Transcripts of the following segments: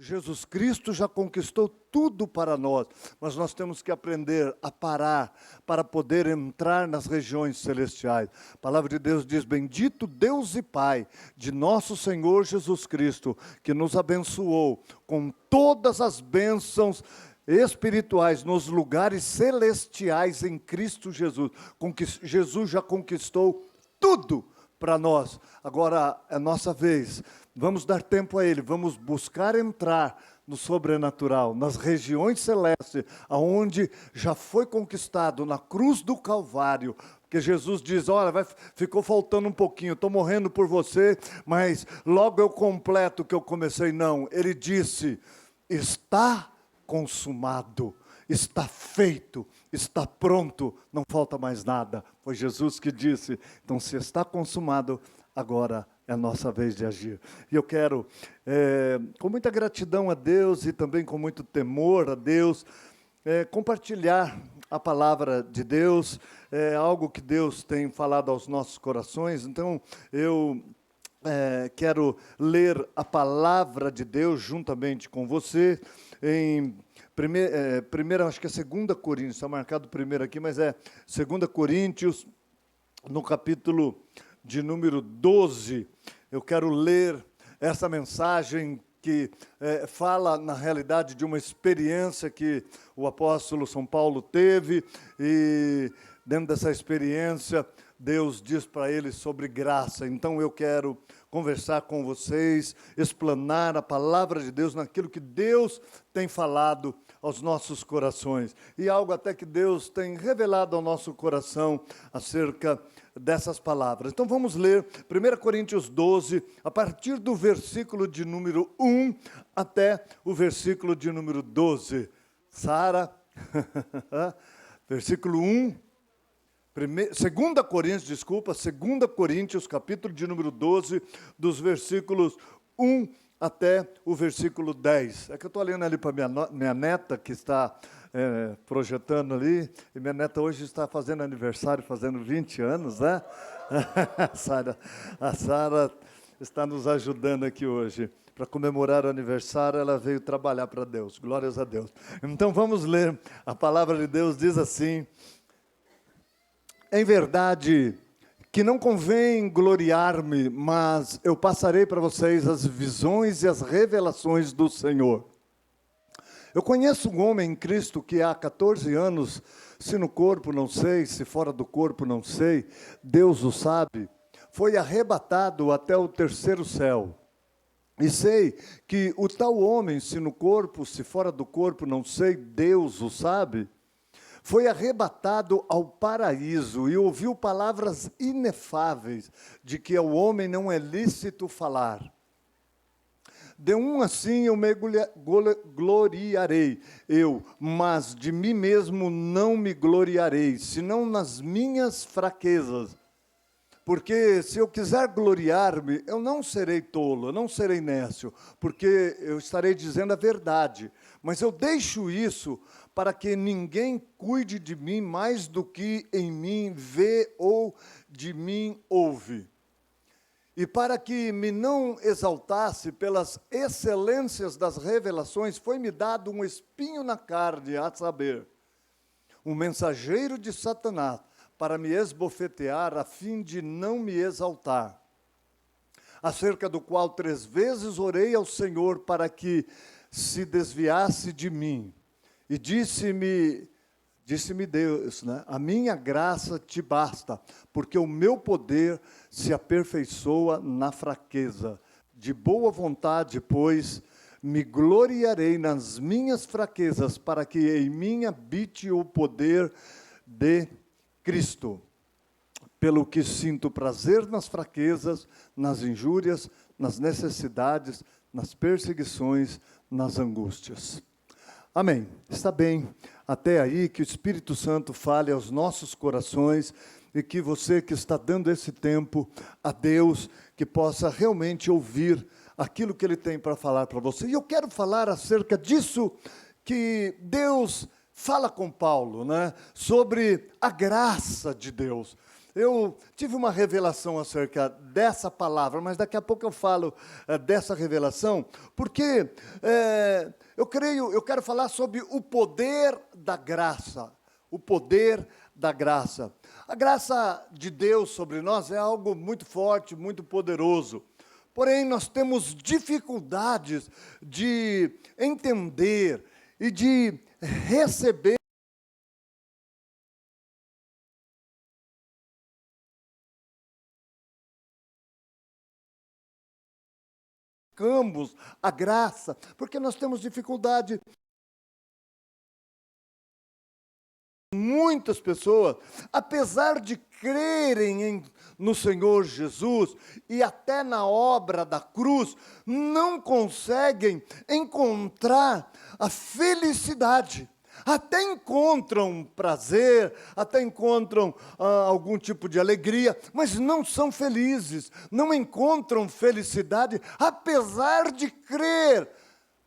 Jesus Cristo já conquistou tudo para nós, mas nós temos que aprender a parar para poder entrar nas regiões celestiais. A palavra de Deus diz: bendito Deus e Pai de nosso Senhor Jesus Cristo, que nos abençoou com todas as bênçãos espirituais nos lugares celestiais em Cristo Jesus. Jesus já conquistou tudo para nós. Agora é nossa vez. Vamos dar tempo a Ele, vamos buscar entrar no sobrenatural, nas regiões celestes, aonde já foi conquistado na cruz do Calvário. Porque Jesus diz: olha, ficou faltando um pouquinho, estou morrendo por você, mas logo eu completo o que eu comecei. Não, Ele disse: está consumado, está feito, está pronto, não falta mais nada. Foi Jesus que disse. Então, se está consumado, agora é a nossa vez de agir. E eu quero, com muita gratidão a Deus e também com muito temor a Deus, compartilhar a palavra de Deus, algo que Deus tem falado aos nossos corações. Então, eu quero ler a palavra de Deus juntamente com você, em primeira, acho que é 2 Coríntios, está marcado primeiro aqui, mas é 2 Coríntios, no capítulo de número 12, eu quero ler essa mensagem que fala, na realidade, de uma experiência que o apóstolo São Paulo teve, e dentro dessa experiência, Deus diz para ele sobre graça. Então eu quero conversar com vocês, explanar a palavra de Deus naquilo que Deus tem falado aos nossos corações. E algo até que Deus tem revelado ao nosso coração acerca dessas palavras. Então vamos ler 1 Coríntios 12, a partir do versículo de número 1 até o versículo de número 12. Sara, versículo 1. 2 Coríntios, capítulo de número 12, dos versículos 1 até o versículo 10. É que eu estou lendo ali para minha neta, que está projetando ali, e minha neta hoje está fazendo aniversário, fazendo 20 anos, né? A Sara está nos ajudando aqui hoje. Para comemorar o aniversário, ela veio trabalhar para Deus. Glórias a Deus. Então vamos ler. A palavra de Deus diz assim: em verdade, que não convém gloriar-me, mas eu passarei para vocês as visões e as revelações do Senhor. Eu conheço um homem em Cristo que há 14 anos, se no corpo não sei, se fora do corpo não sei, Deus o sabe, foi arrebatado até o terceiro céu. E sei que o tal homem, se no corpo, se fora do corpo não sei, Deus o sabe, foi arrebatado ao paraíso e ouviu palavras inefáveis de que ao homem não é lícito falar. De um assim eu me gloriarei, mas de mim mesmo não me gloriarei, senão nas minhas fraquezas. Porque se eu quiser gloriar-me, eu não serei tolo, eu não serei nécio, porque eu estarei dizendo a verdade. Mas eu deixo isso para que ninguém cuide de mim mais do que em mim vê ou de mim ouve. E para que me não exaltasse pelas excelências das revelações, foi-me dado um espinho na carne, a saber, um mensageiro de Satanás, para me esbofetear, a fim de não me exaltar. Acerca do qual 3 vezes orei ao Senhor para que se desviasse de mim. E disse-me Deus, né? A minha graça te basta, porque o meu poder se aperfeiçoa na fraqueza. De boa vontade, pois, me gloriarei nas minhas fraquezas, para que em mim habite o poder de Cristo. Pelo que sinto prazer nas fraquezas, nas injúrias, nas necessidades, nas perseguições, nas angústias. Amém. Está bem. Até aí, que o Espírito Santo fale aos nossos corações e que você que está dando esse tempo a Deus, que possa realmente ouvir aquilo que Ele tem para falar para você. E eu quero falar acerca disso que Deus fala com Paulo, né? Sobre a graça de Deus. eu tive uma revelação acerca dessa palavra, mas daqui a pouco eu falo dessa revelação, porque eu quero falar sobre o poder da graça. O poder da graça. A graça de Deus sobre nós é algo muito forte, muito poderoso. Porém, nós temos dificuldades de entender e de receber a graça, porque nós temos dificuldade. Muitas pessoas, apesar de crerem no Senhor Jesus e até na obra da cruz, não conseguem encontrar a felicidade. Até encontram prazer, até encontram algum tipo de alegria, mas não são felizes, não encontram felicidade, apesar de crer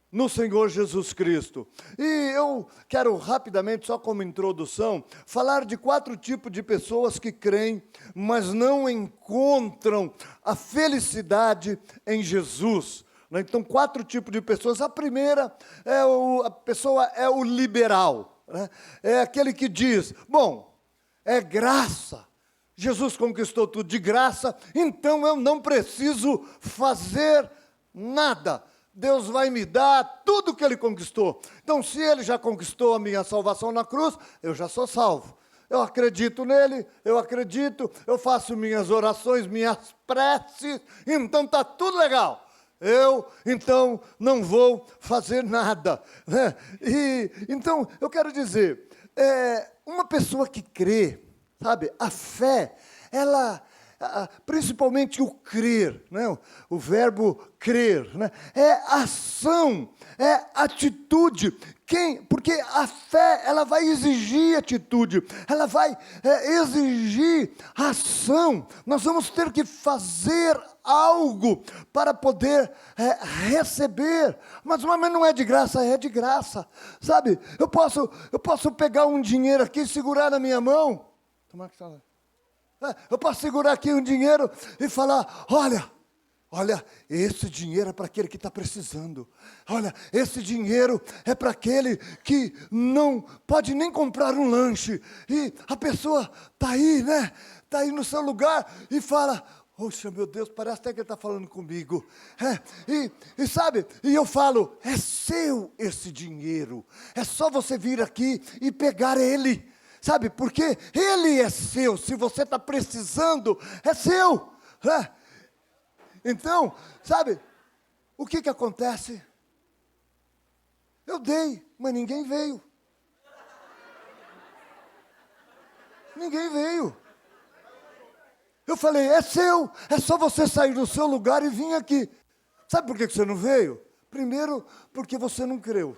no Senhor Jesus Cristo. E eu quero rapidamente, só como introdução, falar de 4 tipos de pessoas que creem, mas não encontram a felicidade em Jesus. Então, 4 tipos de pessoas. A primeira, a pessoa é o liberal, né? É aquele que diz, bom, é graça, Jesus conquistou tudo de graça, então eu não preciso fazer nada. Deus vai me dar tudo que Ele conquistou. Então, se Ele já conquistou a minha salvação na cruz, eu já sou salvo. Eu acredito nele, eu faço minhas orações, minhas preces, então está tudo legal. Eu, então, não vou fazer nada, né? Então, eu quero dizer, uma pessoa que crê, sabe, a fé, ela, principalmente o crer, né? O verbo crer, né? É ação, é atitude. Porque a fé, ela vai exigir atitude, ela vai exigir ação. Nós vamos ter que fazer algo para poder receber. Mas não é de graça, é de graça. Sabe, eu posso pegar um dinheiro aqui e segurar na minha mão. Eu posso segurar aqui um dinheiro e falar, olha, esse dinheiro é para aquele que está precisando. Olha, esse dinheiro é para aquele que não pode nem comprar um lanche. E a pessoa está aí, né? Está aí no seu lugar e fala, poxa, meu Deus, parece até que ele está falando comigo. E sabe, e eu falo, é seu esse dinheiro. É só você vir aqui e pegar ele. Sabe, porque ele é seu. Se você está precisando, é seu. Então, sabe, o que acontece? Eu dei, mas ninguém veio. Ninguém veio. Eu falei, é seu, é só você sair do seu lugar e vir aqui. Sabe por que você não veio? Primeiro, porque você não creu.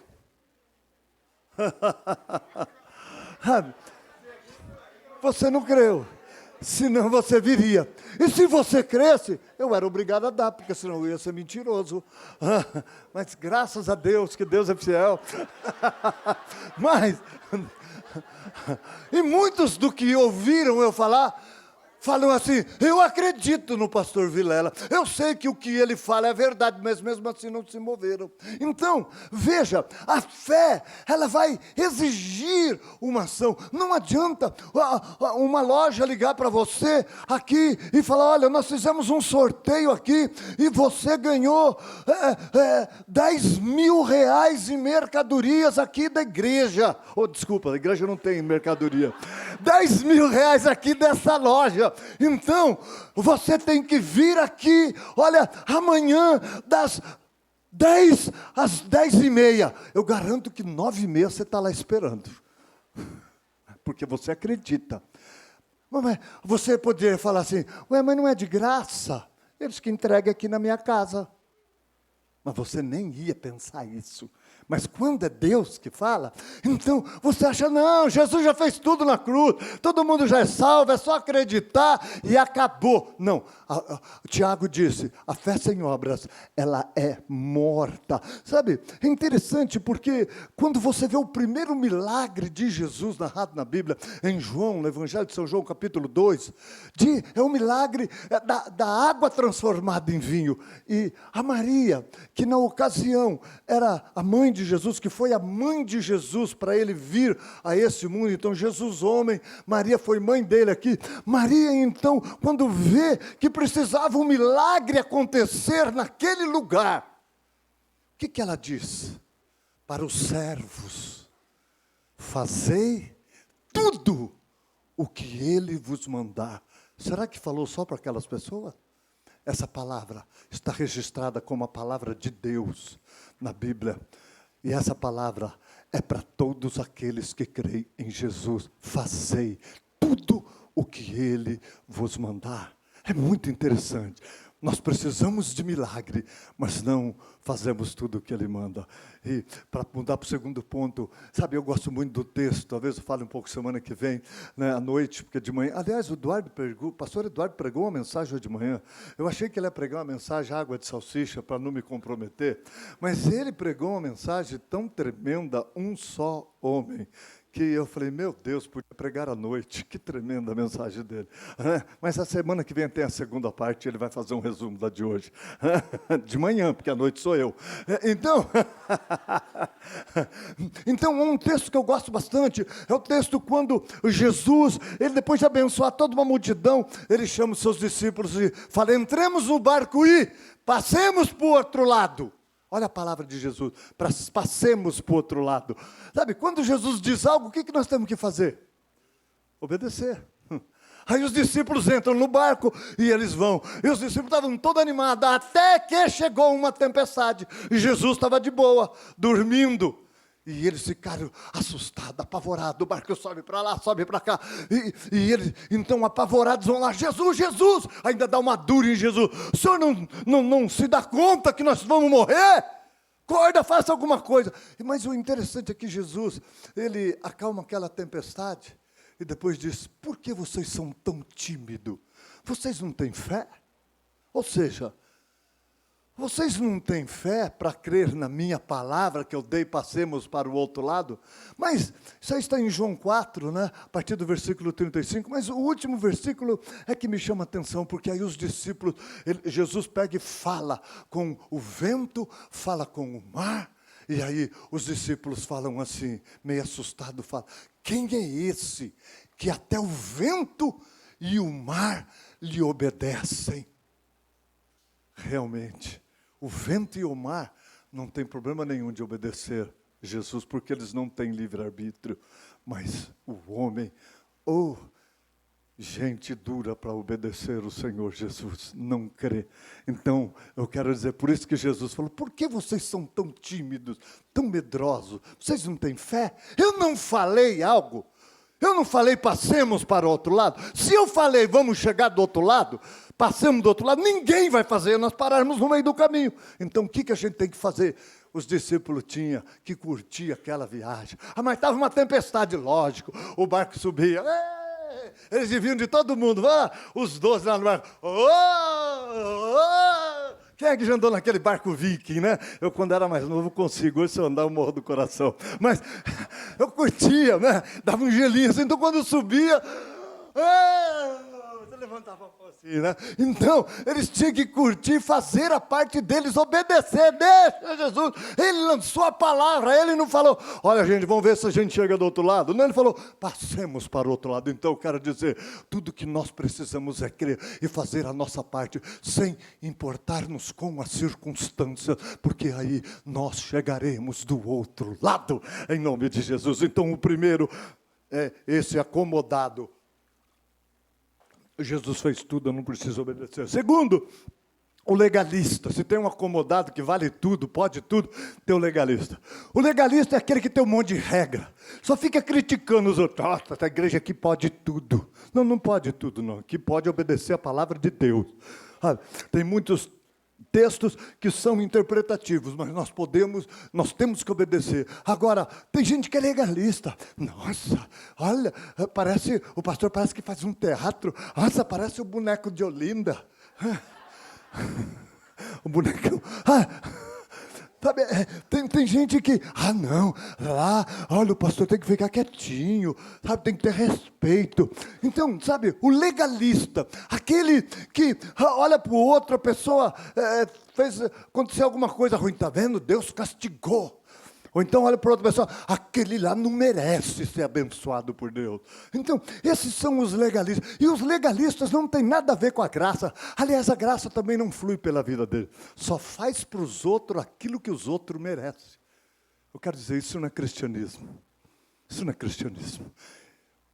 Você não creu. Senão você viria. E se você cresce, eu era obrigado a dar, porque senão eu ia ser mentiroso. Mas graças a Deus, que Deus é fiel. Mas, e muitos do que ouviram eu falar, falam assim, eu acredito no pastor Vilela, eu sei que o que ele fala é verdade, mas mesmo assim não se moveram. Então, veja, a fé, ela vai exigir uma ação. Não adianta uma loja ligar para você aqui e falar, olha, nós fizemos um sorteio aqui e você ganhou 10 mil reais em mercadorias aqui da igreja. Desculpa, a igreja não tem mercadoria. 10 mil reais aqui dessa loja. Então, você tem que vir aqui, olha, amanhã, das 10 às 10h30. Eu garanto que 9h30 você está lá esperando. Porque você acredita. Mas você poderia falar assim, mas não é de graça. Eles que entregam aqui na minha casa. Mas você nem ia pensar isso. Mas quando é Deus que fala, então você acha, não, Jesus já fez tudo na cruz, todo mundo já é salvo, é só acreditar e acabou. Não, Tiago disse, a fé sem obras, ela é morta. Sabe, é interessante porque quando você vê o primeiro milagre de Jesus narrado na Bíblia, em João, no Evangelho de São João, capítulo 2, é um milagre da água transformada em vinho. E a Maria, que na ocasião era a mãe de Jesus, que foi a mãe de Jesus para ele vir a esse mundo. Então Jesus homem, Maria foi mãe dele aqui. Maria então, quando vê que precisava um milagre acontecer naquele lugar, o que ela diz? Para os servos, fazei tudo o que ele vos mandar. Será que falou só para aquelas pessoas? Essa palavra está registrada como a palavra de Deus na Bíblia. E essa palavra é para todos aqueles que creem em Jesus. Fazei tudo o que Ele vos mandar. É muito interessante. Nós precisamos de milagre, mas não fazemos tudo o que Ele manda. E para mudar para o segundo ponto, sabe, eu gosto muito do texto, talvez eu fale um pouco semana que vem, né, à noite, porque de manhã, aliás, o pastor Eduardo pregou uma mensagem hoje de manhã. Eu achei que ele ia pregar uma mensagem, água de salsicha, para não me comprometer, mas ele pregou uma mensagem tão tremenda, um só homem, que eu falei, meu Deus, podia pregar à noite, que tremenda a mensagem dele. Mas a semana que vem tem a segunda parte, ele vai fazer um resumo da de hoje. De manhã, porque à noite sou eu. Então, um texto que eu gosto bastante, é o texto quando Jesus, ele depois de abençoar toda uma multidão, ele chama os seus discípulos e fala, entremos no barco e passemos para o outro lado. Olha a palavra de Jesus, passemos para o outro lado. Sabe, quando Jesus diz algo, o que nós temos que fazer? Obedecer. Aí os discípulos entram no barco e eles vão. E os discípulos estavam todos animados, até que chegou uma tempestade. E Jesus estava de boa, dormindo. E eles ficaram assustados, apavorados. O barco sobe para lá, sobe para cá. E eles, então, apavorados, vão lá. Jesus, Jesus! Ainda dá uma dura em Jesus. O senhor não se dá conta que nós vamos morrer? Acorda, faça alguma coisa. Mas o interessante é que Jesus, ele acalma aquela tempestade. E depois diz, por que vocês são tão tímidos? Vocês não têm fé? Ou seja, vocês não têm fé para crer na minha palavra que eu dei, passemos para o outro lado? Mas isso aí está em João 4, né? A partir do versículo 35, mas o último versículo é que me chama a atenção, porque aí os discípulos, Jesus pega e fala com o vento, fala com o mar, e aí os discípulos falam assim, meio assustados, falam, quem é esse que até o vento e o mar lhe obedecem? Realmente, o vento e o mar não tem problema nenhum de obedecer Jesus, porque eles não têm livre-arbítrio. Mas o homem, gente dura para obedecer o Senhor Jesus, não crê. Então, eu quero dizer, por isso que Jesus falou, por que vocês são tão tímidos, tão medrosos? Vocês não têm fé? Eu não falei algo? Eu não falei, passemos para o outro lado? Se eu falei, vamos chegar do outro lado, passemos do outro lado, ninguém vai fazer, nós pararmos no meio do caminho. Então, o que a gente tem que fazer? Os discípulos tinham que curtir aquela viagem. Mas estava uma tempestade, lógico, o barco subia. Eles deviam de todo mundo, os 12 lá no barco. Quem é que já andou naquele barco viking, né? Eu, quando era mais novo, consigo. Hoje, se eu andar, eu morro do coração. Mas eu curtia, né? Dava um gelinho assim. Então, quando eu subia... Você levantava a mão assim, né? Então, eles tinham que curtir, fazer a parte deles, obedecer. Deixa Jesus. Ele lançou a palavra. Ele não falou, olha, gente, vamos ver se a gente chega do outro lado. Não, ele falou, passemos para o outro lado. Então, eu quero dizer, tudo que nós precisamos é crer e fazer a nossa parte, sem importar-nos com as circunstâncias, porque aí nós chegaremos do outro lado, em nome de Jesus. Então, o primeiro é esse acomodado. Jesus fez tudo, eu não preciso obedecer. Segundo, o legalista. Se tem um acomodado que vale tudo, pode tudo, tem o legalista. O legalista é aquele que tem um monte de regra. Só fica criticando os outros. Nossa, essa igreja aqui pode tudo. Não, não pode tudo, não. Aqui pode obedecer a palavra de Deus. Tem muitos textos que são interpretativos, mas nós temos que obedecer. Agora, tem gente que é legalista. Nossa, olha, o pastor parece que faz um teatro. Nossa, parece o boneco de Olinda. O boneco... Sabe, tem gente que, não, lá, olha, o pastor tem que ficar quietinho, sabe, tem que ter respeito. Então, sabe, o legalista, aquele que olha para o outro, a pessoa fez acontecer alguma coisa ruim, está vendo? Deus castigou. Ou então olha para outra pessoa, aquele lá não merece ser abençoado por Deus. Então, esses são os legalistas. E os legalistas não têm nada a ver com a graça. Aliás, a graça também não flui pela vida dele. Só faz para os outros aquilo que os outros merecem. Eu quero dizer, isso não é cristianismo. Isso não é cristianismo.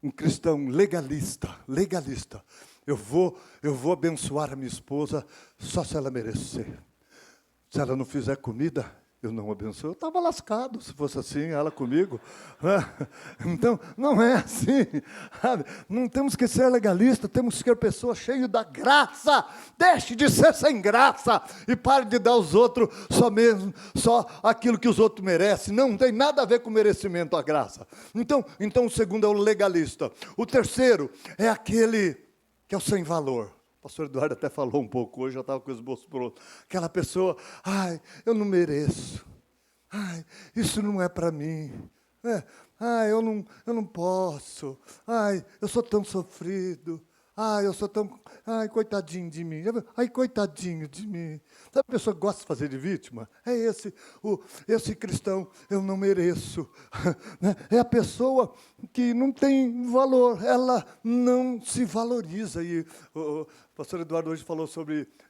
Um cristão legalista. Eu vou abençoar a minha esposa só se ela merecer. Se ela não fizer comida, eu não abençoo. Eu estava lascado se fosse assim, ela comigo. Então, não é assim. Não temos que ser legalistas, temos que ser pessoas cheias da graça. Deixe de ser sem graça e pare de dar aos outros só aquilo que os outros merecem. Não tem nada a ver com merecimento a graça. Então o segundo é o legalista. O terceiro é aquele que é o sem valor. O pastor Eduardo até falou um pouco hoje, já estava com os bolsos prontos. Aquela pessoa, eu não mereço. Isso não é para mim. Eu não posso. Eu sou tão sofrido. Eu sou tão... coitadinho de mim. Coitadinho de mim. Sabe a pessoa que gosta de fazer de vítima? É esse cristão, eu não mereço. É a pessoa que não tem valor, ela não se valoriza. E o pastor Eduardo hoje falou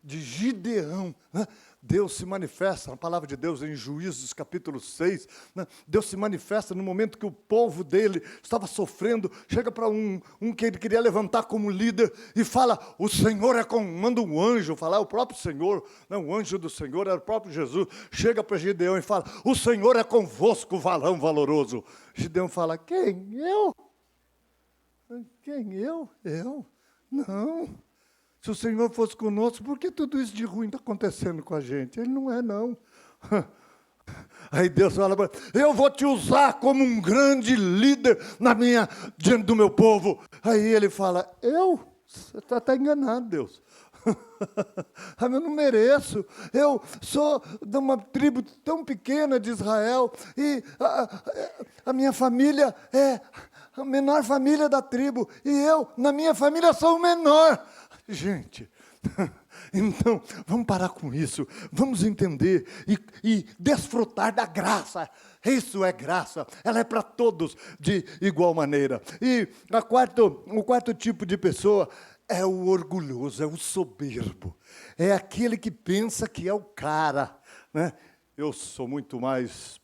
de Gideão, né? Deus se manifesta, na palavra de Deus em Juízes capítulo 6, né? Deus se manifesta no momento que o povo dele estava sofrendo, chega para um que ele queria levantar como líder e fala, o Senhor manda um anjo falar, o próprio Senhor, não, o anjo do Senhor era o próprio Jesus, chega para Gideão e fala, o Senhor é convosco, varão valoroso. Gideão fala, quem? Eu? Quem? Eu? Não. Se o Senhor fosse conosco, por que tudo isso de ruim está acontecendo com a gente? Ele não é, não. Aí Deus fala, eu vou te usar como um grande líder diante do meu povo. Aí ele fala, você está enganado, Deus. Eu não mereço. Eu sou de uma tribo tão pequena de Israel e a minha família é a menor família da tribo. E eu, na minha família, sou o menor. Gente, então, vamos parar com isso, vamos entender e desfrutar da graça. Isso é graça, ela é para todos de igual maneira. E o quarto tipo de pessoa é o orgulhoso, é o soberbo. É aquele que pensa que é o cara, né? Eu estou muito mais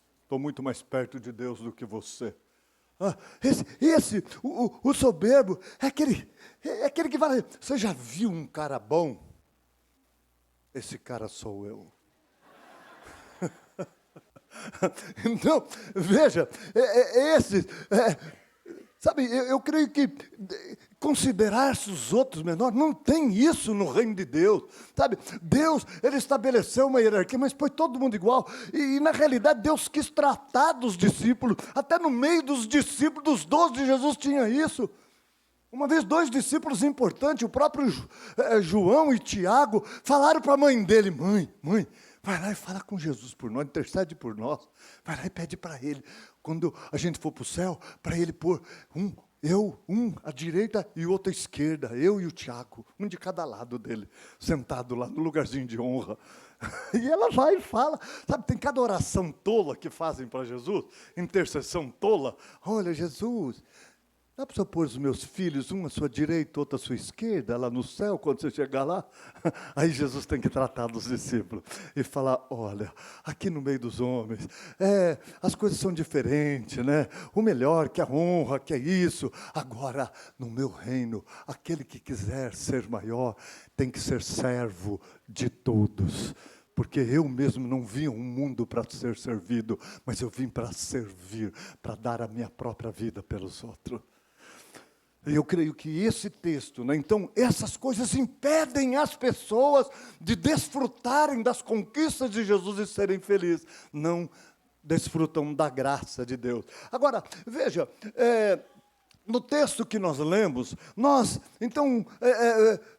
perto de Deus do que você. O soberbo é aquele que fala, você já viu um cara bom? Esse cara sou eu. Então, veja, sabe, eu creio que considerar-se os outros menores, não tem isso no reino de Deus, sabe? Deus, ele estabeleceu uma hierarquia, mas põe todo mundo igual, e na realidade Deus quis tratar dos discípulos, até no meio dos discípulos, dos 12 de Jesus tinha isso. Uma vez 2 discípulos importantes, o próprio João e Tiago, falaram para a mãe dele, mãe, vai lá e fala com Jesus por nós, intercede por nós, vai lá e pede para ele, quando a gente for para o céu, para ele pôr um à direita e o outro à esquerda, eu e o Tiago, um de cada lado dele, sentado lá no lugarzinho de honra. E ela vai e fala, sabe, tem cada oração tola que fazem para Jesus, intercessão tola, olha Jesus, dá para o senhor pôr os meus filhos, um à sua direita, outro à sua esquerda, lá no céu, quando você chegar lá? Aí Jesus tem que tratar dos discípulos e falar, olha, aqui no meio dos homens, as coisas são diferentes, né? O melhor, que a honra, que é isso. Agora, no meu reino, aquele que quiser ser maior, tem que ser servo de todos. Porque eu mesmo não vim ao mundo para ser servido, mas eu vim para servir, para dar a minha própria vida pelos outros. Eu creio que esse texto, né, então, essas coisas impedem as pessoas de desfrutarem das conquistas de Jesus e serem felizes. Não desfrutam da graça de Deus. Agora, veja, no texto que nós lemos, nós, então,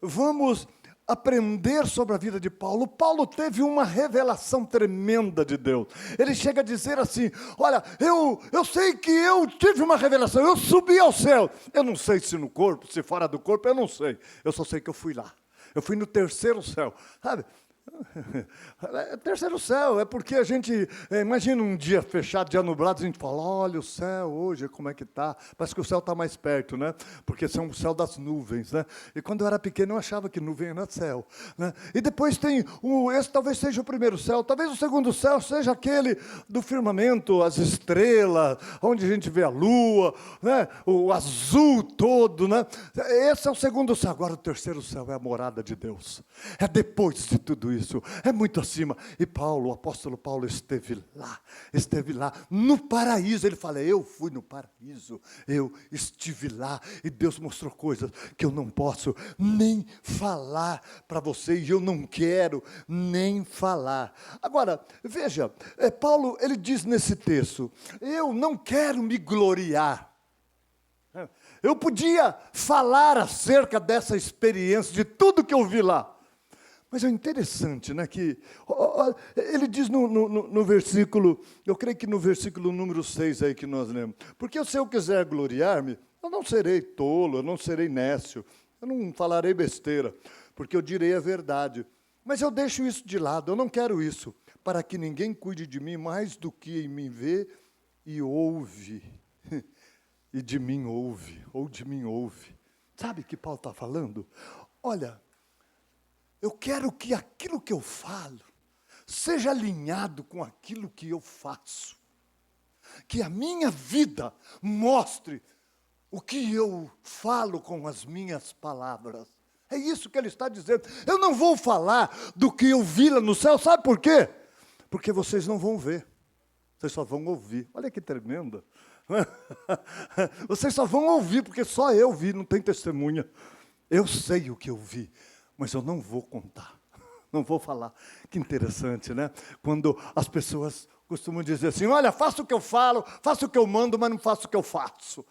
vamos aprender sobre a vida de Paulo. Paulo teve uma revelação tremenda de Deus. Ele chega a dizer assim, olha, eu sei que eu tive uma revelação, eu subi ao céu. Eu não sei se no corpo, se fora do corpo, eu não sei. Eu só sei que eu fui lá. Eu fui no terceiro céu, sabe? Terceiro céu, é porque a gente, imagina um dia fechado, dia nublado, a gente fala, olha o céu hoje, como é que está? Parece que o céu está mais perto, né? Porque são o céu das nuvens, né? E quando eu era pequeno, eu achava que nuvem era céu, né? E depois tem, esse talvez seja o primeiro céu, talvez o segundo céu seja aquele do firmamento, as estrelas, onde a gente vê a lua, né? O azul todo, né? Esse é o segundo céu. Agora o terceiro céu é a morada de Deus. É depois de tudo isso, é muito acima. E Paulo, o apóstolo Paulo esteve lá, no paraíso. Ele fala, eu fui no paraíso, eu estive lá, e Deus mostrou coisas que eu não posso nem falar para você, e eu não quero nem falar. Agora, veja, Paulo, ele diz nesse texto, eu não quero me gloriar. Eu podia falar acerca dessa experiência, de tudo que eu vi lá. Mas é interessante, né, que ele diz no versículo, eu creio que no versículo número 6 aí que nós lemos, porque se eu quiser gloriar-me, eu não serei tolo, eu não serei nécio, eu não falarei besteira, porque eu direi a verdade. Mas eu deixo isso de lado, eu não quero isso, para que ninguém cuide de mim mais do que me vê e ouve, e de mim ouve, ou de mim ouve. Sabe o que Paulo está falando? Olha, eu quero que aquilo que eu falo seja alinhado com aquilo que eu faço. Que a minha vida mostre o que eu falo com as minhas palavras. É isso que ele está dizendo. Eu não vou falar do que eu vi lá no céu, sabe por quê? Porque vocês não vão ver, vocês só vão ouvir. Olha que tremenda. Vocês só vão ouvir, porque só eu vi, não tem testemunha. Eu sei o que eu vi, mas eu não vou contar, não vou falar. Que interessante, né? Quando as pessoas costumam dizer assim, olha, faço o que eu falo, faço o que eu mando, mas não faço o que eu faço.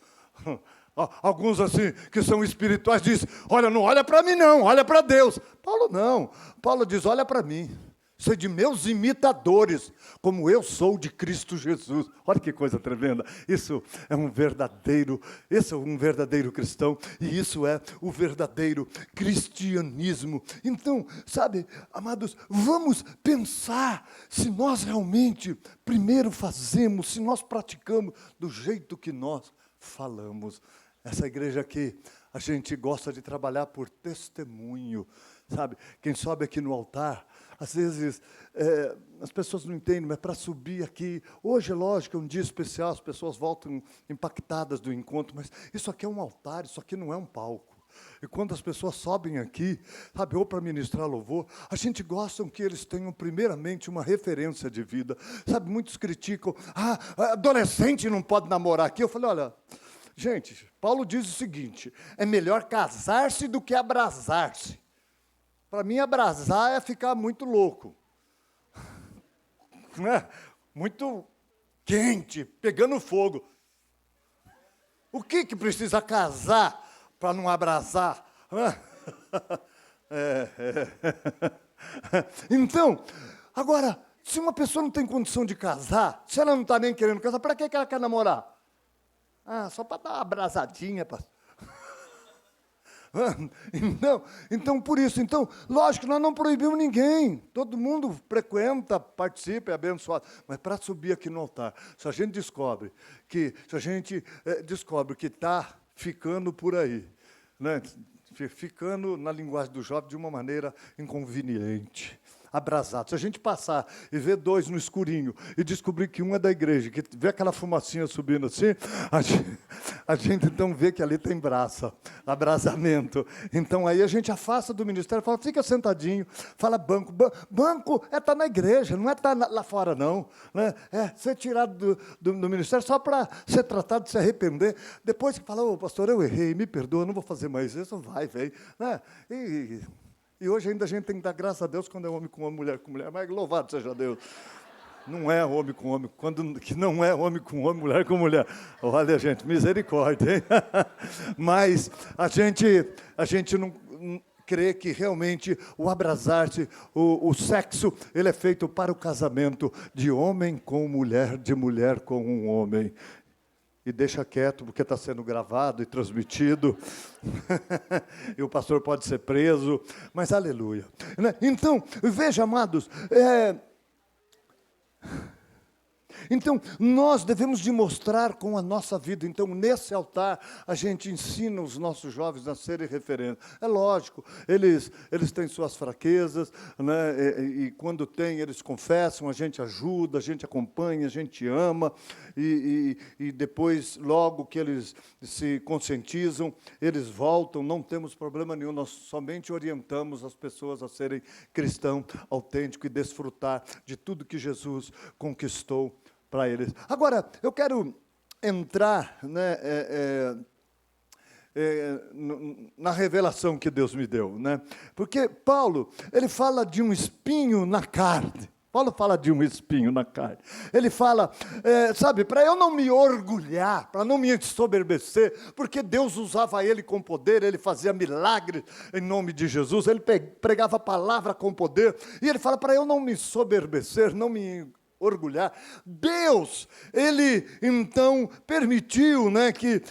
Alguns assim, que são espirituais, dizem, olha, não olha para mim não, olha para Deus. Paulo não, Paulo diz, olha para mim. Sede meus imitadores, como eu sou de Cristo Jesus. Olha que coisa tremenda. Esse é um verdadeiro cristão, e isso é o verdadeiro cristianismo. Então, sabe, amados, vamos pensar se nós realmente primeiro fazemos, se nós praticamos do jeito que nós falamos. Essa igreja aqui, a gente gosta de trabalhar por testemunho, sabe? Quem sobe aqui no altar, às vezes, as pessoas não entendem, mas para subir aqui, hoje é lógico, é um dia especial, as pessoas voltam impactadas do encontro, mas isso aqui é um altar, isso aqui não é um palco. E quando as pessoas sobem aqui, sabe, ou para ministrar louvor, a gente gosta que eles tenham primeiramente uma referência de vida. Sabe, muitos criticam, adolescente não pode namorar aqui. Eu falei, olha, gente, Paulo diz o seguinte, é melhor casar-se do que abrasar-se. Para mim, abrasar é ficar muito louco, né? Muito quente, pegando fogo. O que precisa casar para não abrasar? Então, agora, se uma pessoa não tem condição de casar, se ela não está nem querendo casar, para que ela quer namorar? Só para dar uma abrasadinha, pastor. Então, por isso, lógico, nós não proibimos ninguém, todo mundo frequenta, participa, é abençoado, mas para subir aqui no altar, se a gente descobre que está ficando por aí, né, ficando na linguagem do jovem de uma maneira inconveniente, abrasados. Se a gente passar e ver dois no escurinho e descobrir que um é da igreja, que vê aquela fumacinha subindo assim, a gente então vê que ali tem braça, abrasamento. Então aí a gente afasta do ministério, fala, fica sentadinho, fala banco. Banco é estar na igreja, não é estar lá fora, não. Né? É ser tirado do ministério só para ser tratado de se arrepender. Depois que fala, pastor, eu errei, me perdoa, não vou fazer mais isso, vai, velho. Né? E hoje ainda a gente tem que dar graças a Deus quando é homem com homem, mulher com mulher, mas louvado seja Deus. Não é homem com homem, quando que não é homem com homem, mulher com mulher. Olha, gente, misericórdia, hein? Mas a gente não crê que realmente o abrasar-se, o sexo, ele é feito para o casamento de homem com mulher, de mulher com um homem. E deixa quieto, porque está sendo gravado e transmitido. E o pastor pode ser preso, mas aleluia. Então, veja, amados, então, nós devemos demonstrar com a nossa vida. Então, nesse altar, a gente ensina os nossos jovens a serem referentes. É lógico, eles têm suas fraquezas, né? E quando tem, eles confessam, a gente ajuda, a gente acompanha, a gente ama, e depois, logo que eles se conscientizam, eles voltam, não temos problema nenhum, nós somente orientamos as pessoas a serem cristãos autênticos e desfrutar de tudo que Jesus conquistou para eles. Agora, eu quero entrar, né, na revelação que Deus me deu, né? Porque Paulo, ele fala de um espinho na carne. Paulo fala de um espinho na carne. Ele fala, sabe, para eu não me orgulhar, para não me ensoberbecer, porque Deus usava ele com poder, ele fazia milagres em nome de Jesus, ele pregava a palavra com poder, e ele fala, para eu não me ensoberbecer, não me orgulhar, Deus, ele então permitiu, né, que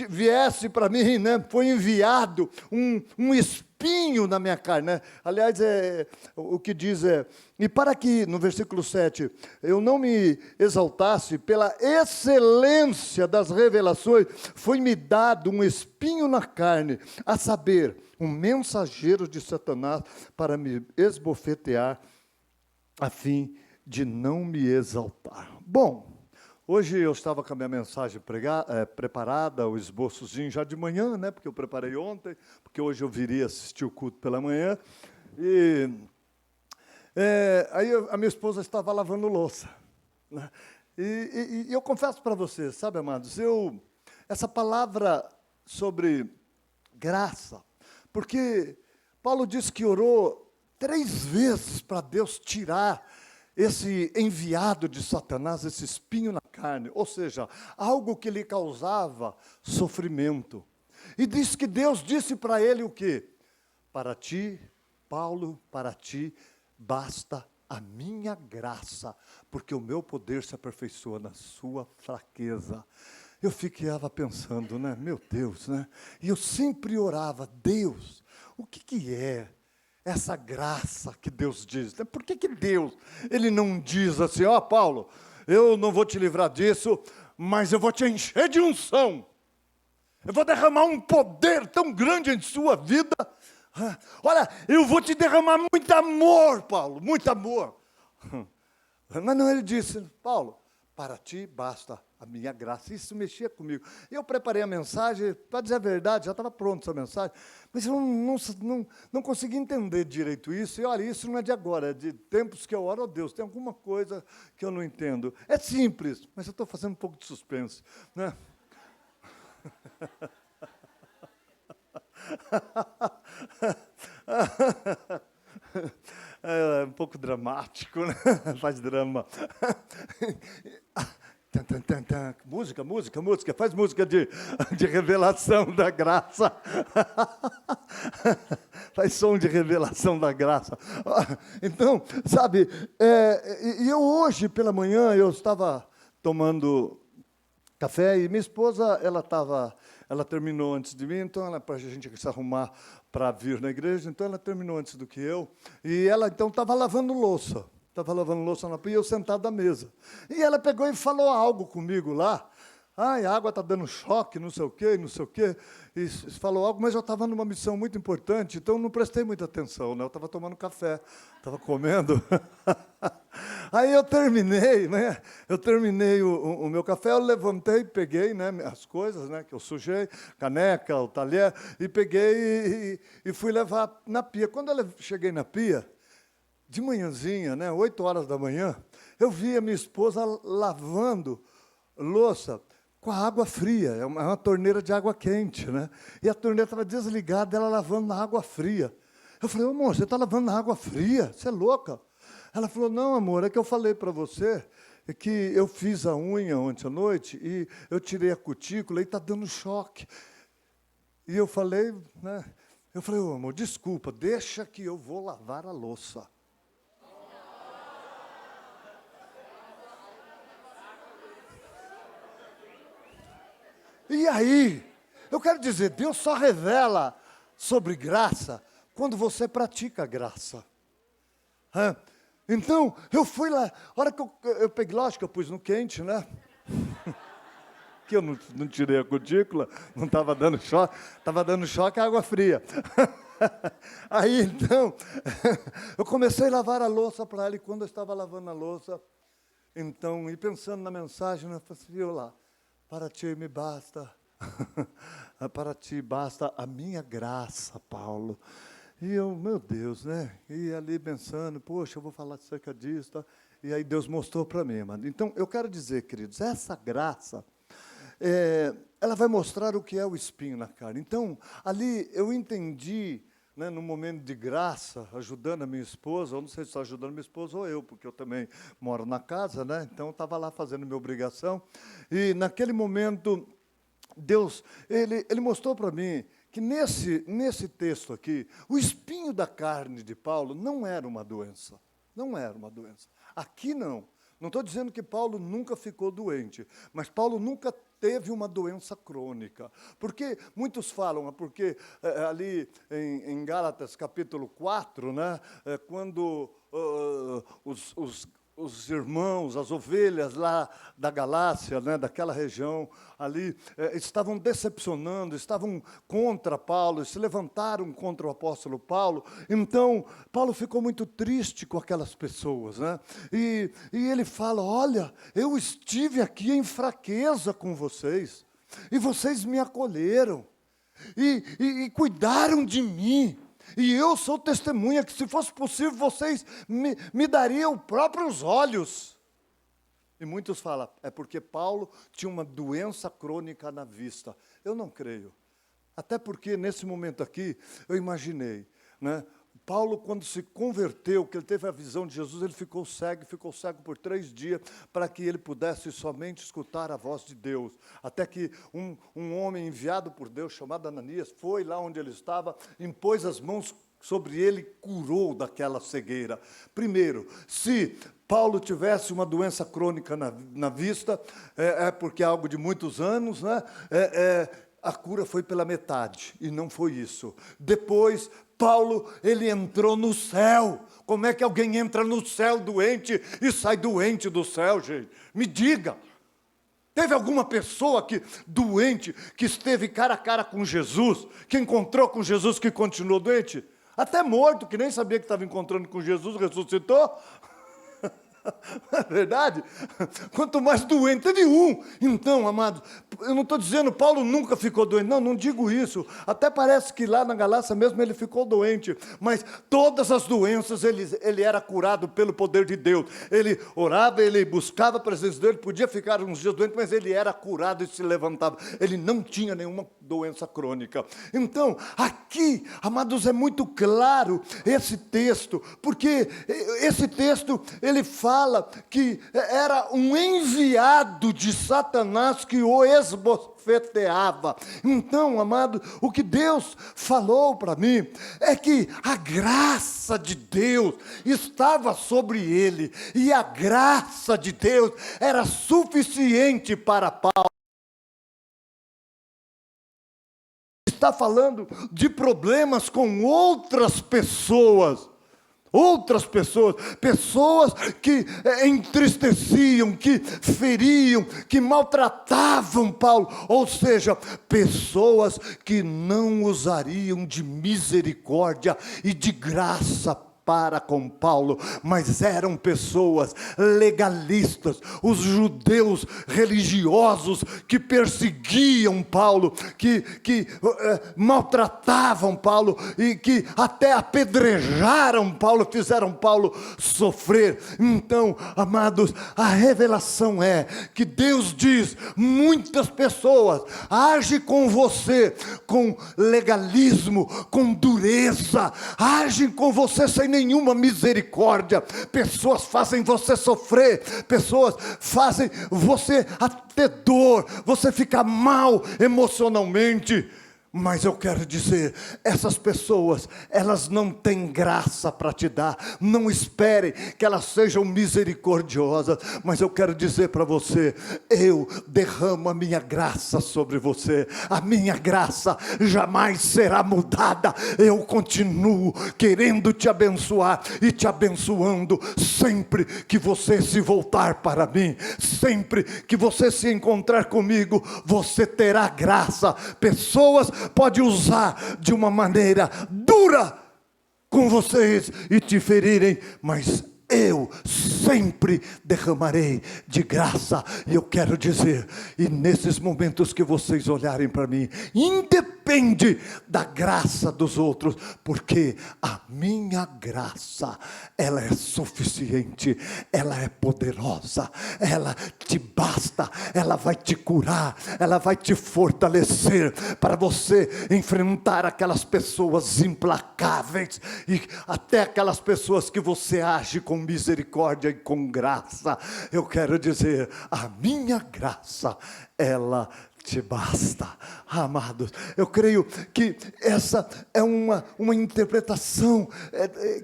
viesse para mim, né, foi enviado um espinho na minha carne, né? Aliás, o que diz e para que, no versículo 7, eu não me exaltasse pela excelência das revelações, foi-me dado um espinho na carne, a saber, um mensageiro de Satanás para me esbofetear, a fim de não me exaltar. Bom, hoje eu estava com a minha mensagem preparada, o esboçozinho já de manhã, né? Porque eu preparei ontem, porque hoje eu viria assistir o culto pela manhã. E aí a minha esposa estava lavando louça. Né? E eu confesso para vocês, sabe, amados, essa palavra sobre graça, porque Paulo disse que orou 3 vezes para Deus tirar esse enviado de Satanás, esse espinho na carne, ou seja, algo que lhe causava sofrimento. E diz que Deus disse para ele o quê? Para ti, Paulo, para ti, basta a minha graça, porque o meu poder se aperfeiçoa na sua fraqueza. Eu ficava pensando, né, meu Deus, né? E eu sempre orava, Deus, o que é essa graça que Deus diz? Por que Deus, ele não diz assim, ó Paulo, eu não vou te livrar disso, mas eu vou te encher de unção. Eu vou derramar um poder tão grande em sua vida. Olha, eu vou te derramar muito amor, Paulo, muito amor. Mas não, ele disse, Paulo, para ti basta a minha graça. Isso mexia comigo. Eu preparei a mensagem, para dizer a verdade, já estava pronta essa mensagem, mas eu não consegui entender direito isso. E olha, isso não é de agora, é de tempos que eu oro, oh Deus, tem alguma coisa que eu não entendo. É simples, mas eu estou fazendo um pouco de suspense, né? É um pouco dramático, né? Faz drama. Música, faz música de revelação da graça. Faz som de revelação da graça. Então, sabe, eu hoje pela manhã, eu estava tomando café e minha esposa, ela terminou antes de mim, então para a gente se arrumar para vir na igreja, então ela terminou antes do que eu, e ela então estava lavando louça na pia, e eu sentado à mesa. E ela pegou e falou algo comigo lá, Ai, a água está dando choque, não sei o quê, não sei o quê. E falou algo, mas eu estava numa missão muito importante, então não prestei muita atenção, né? Eu estava tomando café, estava comendo. Aí eu terminei, né? Eu terminei o meu café, eu levantei, peguei, né, as coisas, né, que eu sujei, caneca, o talher, e peguei e fui levar na pia. Quando eu cheguei na pia, de manhãzinha, né, 8 horas da manhã, eu vi a minha esposa lavando louça com a água fria, é uma torneira de água quente, né? E a torneira estava desligada, ela lavando na água fria. Eu falei, amor, você está lavando na água fria? Você é louca? Ela falou, não, amor, é que eu falei para você que eu fiz a unha ontem à noite e eu tirei a cutícula e está dando choque. E eu falei, né? Eu falei, oh, amor, desculpa, deixa que eu vou lavar a louça. E aí, eu quero dizer, Deus só revela sobre graça quando você pratica graça. Então, eu fui lá, a hora que eu peguei, lógico que eu pus no quente, né? Que eu não tirei a cutícula, não estava dando choque a água fria. Aí, então, eu comecei a lavar a louça para ela, e quando eu estava lavando a louça, então, e pensando na mensagem, eu falei assim, viu lá, para ti me basta, para ti basta a minha graça, Paulo. E eu, meu Deus, né? E ali pensando, poxa, eu vou falar acerca disso, tá? E aí Deus mostrou para mim, mano. Então, eu quero dizer, queridos, essa graça, ela vai mostrar o que é o espinho na carne. Então, ali eu entendi, né, no momento de graça, ajudando a minha esposa, eu não sei se estou ajudando a minha esposa ou eu, porque eu também moro na casa, né? Então, eu estava lá fazendo minha obrigação. E naquele momento, Deus, ele mostrou para mim que nesse texto aqui, o espinho da carne de Paulo não era uma doença. Não era uma doença. Aqui não. Não estou dizendo que Paulo nunca ficou doente, mas Paulo nunca teve uma doença crônica. Porque muitos falam, porque ali em Gálatas capítulo 4, né, quando os irmãos, as ovelhas lá da Galácia, né, daquela região ali, estavam decepcionando, estavam contra Paulo, se levantaram contra o apóstolo Paulo. Então, Paulo ficou muito triste com aquelas pessoas, né? E ele fala, olha, eu estive aqui em fraqueza com vocês, e vocês me acolheram, e cuidaram de mim. E eu sou testemunha que, se fosse possível, vocês me dariam próprios olhos. E muitos falam, é porque Paulo tinha uma doença crônica na vista. Eu não creio. Até porque, nesse momento aqui, eu imaginei, né? Paulo, quando se converteu, que ele teve a visão de Jesus, ele ficou cego por 3 dias, para que ele pudesse somente escutar a voz de Deus. Até que um homem enviado por Deus, chamado Ananias, foi lá onde ele estava, impôs as mãos sobre ele e curou daquela cegueira. Primeiro, se Paulo tivesse uma doença crônica na vista, porque é algo de muitos anos, né? A cura foi pela metade, e não foi isso. Depois, Paulo, ele entrou no céu. Como é que alguém entra no céu doente e sai doente do céu, gente? Me diga. Teve alguma pessoa doente, que esteve cara a cara com Jesus, que encontrou com Jesus, que continuou doente? Até morto, que nem sabia que estava encontrando com Jesus, ressuscitou? Não é verdade? Quanto mais doente, teve um. Então, amados, eu não estou dizendo Paulo nunca ficou doente, não digo isso. Até parece que lá na Galácia mesmo ele ficou doente, mas todas as doenças ele era curado pelo poder de Deus. Ele orava, ele buscava a presença de Deus, ele podia ficar uns dias doente, mas ele era curado e se levantava. Ele não tinha nenhuma doença crônica. Então, aqui, amados, é muito claro esse texto, porque esse texto, ele fala que era um enviado de Satanás que o esbofeteava. Então, amado, o que Deus falou para mim é que a graça de Deus estava sobre ele, e a graça de Deus era suficiente para Paulo. Está falando de problemas com outras pessoas. outras pessoas, pessoas que entristeciam, que feriam, que maltratavam Paulo, ou seja, pessoas que não usariam de misericórdia e de graça para com Paulo, mas eram pessoas legalistas, os judeus religiosos que perseguiam Paulo, que maltratavam Paulo e que até apedrejaram Paulo, fizeram Paulo sofrer. Então, amados, a revelação é que Deus diz: muitas pessoas agem com você com legalismo, com dureza, agem com você sem nenhuma misericórdia. Pessoas fazem você sofrer, pessoas fazem você ter dor, você fica mal emocionalmente. Mas eu quero dizer, essas pessoas, elas não têm graça para te dar. Não espere que elas sejam misericordiosas. Mas eu quero dizer para você, eu derramo a minha graça sobre você. A minha graça jamais será mudada. Eu continuo querendo te abençoar e te abençoando sempre que você se voltar para mim. Sempre que você se encontrar comigo, você terá graça. Pessoas pode usar de uma maneira dura com vocês e te ferirem, mas eu sempre derramarei de graça. E eu quero dizer, e nesses momentos que vocês olharem para mim, independe da graça dos outros, porque a minha graça, ela é suficiente, ela é poderosa, ela te basta, ela vai te curar, ela vai te fortalecer para você enfrentar aquelas pessoas implacáveis e até aquelas pessoas que você age com misericórdia e com graça. Eu quero dizer, a minha graça, ela te basta. Amados, eu creio que essa é uma interpretação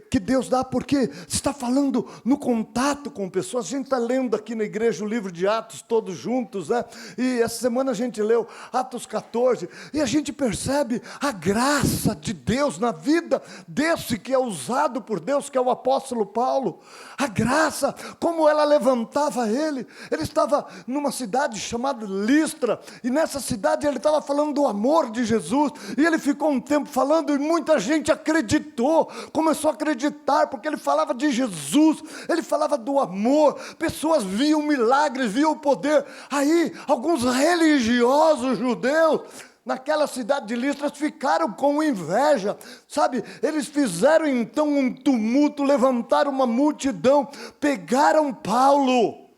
que Deus dá, porque está falando no contato com pessoas. A gente está lendo aqui na igreja o livro de Atos, todos juntos, né? E essa semana a gente leu Atos 14, e a gente percebe a graça de Deus na vida desse que é usado por Deus, que é o apóstolo Paulo. A graça, como ela levantava ele. Ele estava numa cidade chamada Listra, e nessa cidade ele estava falando do amor de Jesus, e ele ficou um tempo falando, e muita gente acreditou, começou a acreditar, porque ele falava de Jesus, ele falava do amor, pessoas viam milagres, viam o poder. Aí, alguns religiosos judeus, naquela cidade de Listra, ficaram com inveja, sabe? Eles fizeram então um tumulto, levantaram uma multidão, pegaram Paulo,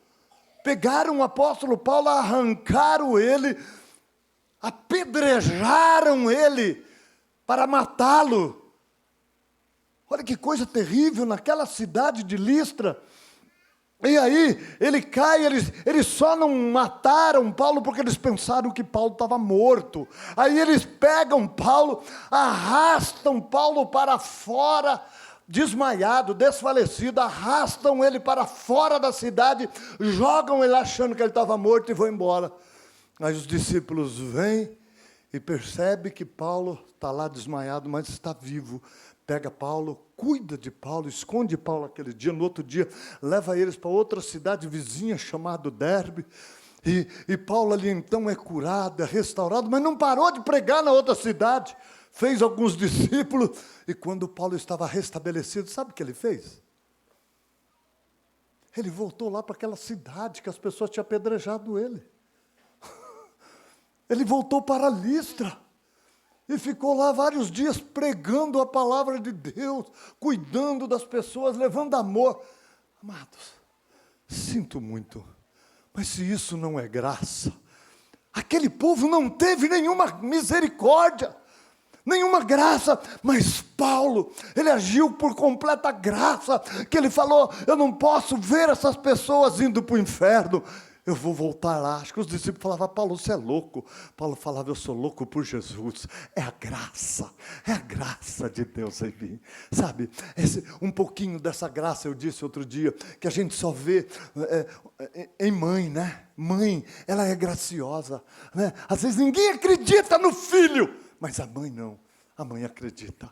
pegaram o apóstolo Paulo, arrancaram ele, apedrejaram ele para matá-lo. Olha que coisa terrível naquela cidade de Listra. E aí ele cai, eles só não mataram Paulo porque eles pensaram que Paulo estava morto. Aí eles pegam Paulo, arrastam Paulo para fora, desmaiado, desfalecido, arrastam ele para fora da cidade, jogam ele achando que ele estava morto e vão embora. Aí os discípulos vêm e percebem que Paulo está lá desmaiado, mas está vivo. Pega Paulo, cuida de Paulo, esconde Paulo aquele dia, no outro dia leva eles para outra cidade vizinha chamada Derbe, e Paulo ali então é curado, é restaurado, mas não parou de pregar na outra cidade, fez alguns discípulos, e quando Paulo estava restabelecido, sabe o que ele fez? Ele voltou lá para aquela cidade que as pessoas tinham apedrejado ele. Ele voltou para Listra e ficou lá vários dias pregando a palavra de Deus, cuidando das pessoas, levando amor. Amados, sinto muito, mas se isso não é graça, aquele povo não teve nenhuma misericórdia, nenhuma graça, mas Paulo, ele agiu por completa graça, que ele falou, eu não posso ver essas pessoas indo para o inferno, eu vou voltar lá. Acho que os discípulos falavam, Paulo, você é louco. Paulo falava, eu sou louco por Jesus. É a graça de Deus em mim. Sabe, um pouquinho dessa graça, eu disse outro dia, que a gente só vê em mãe, né? Mãe, ela é graciosa, né? Às vezes ninguém acredita no filho, mas a mãe não, a mãe acredita.